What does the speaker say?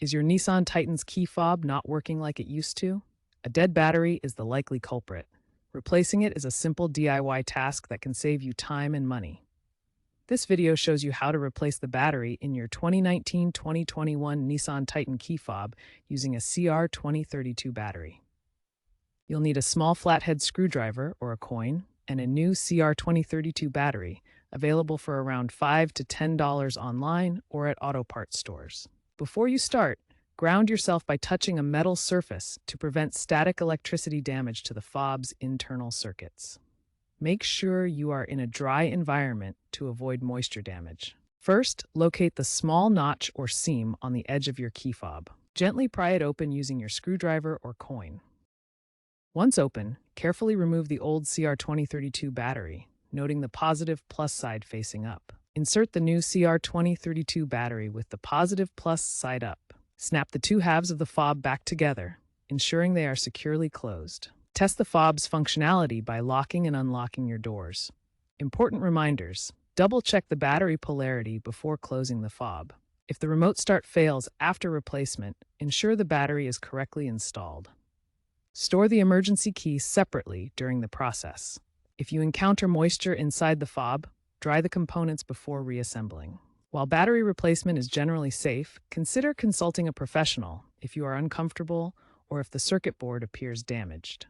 Is your Nissan Titan's key fob not working like it used to? A dead battery is the likely culprit. Replacing it is a simple DIY task that can save you time and money. This video shows you how to replace the battery in your 2019-2021 Nissan Titan key fob using a CR2032 battery. You'll need a small flathead screwdriver or a coin and a new CR2032 battery, available for around $5 to $10 online or at auto parts stores. Before you start, ground yourself by touching a metal surface to prevent static electricity damage to the fob's internal circuits. Make sure you are in a dry environment to avoid moisture damage. First, locate the small notch or seam on the edge of your key fob. Gently pry it open using your screwdriver or coin. Once open, carefully remove the old CR2032 battery, noting the positive plus side facing up. Insert the new CR2032 battery with the positive plus side up. Snap the two halves of the fob back together, ensuring they are securely closed. Test the fob's functionality by locking and unlocking your doors. Important reminders: double-check the battery polarity before closing the fob. If the remote start fails after replacement, ensure the battery is correctly installed. Store the emergency key separately during the process. If you encounter moisture inside the fob, dry the components before reassembling. While battery replacement is generally safe, consider consulting a professional if you are uncomfortable or if the circuit board appears damaged.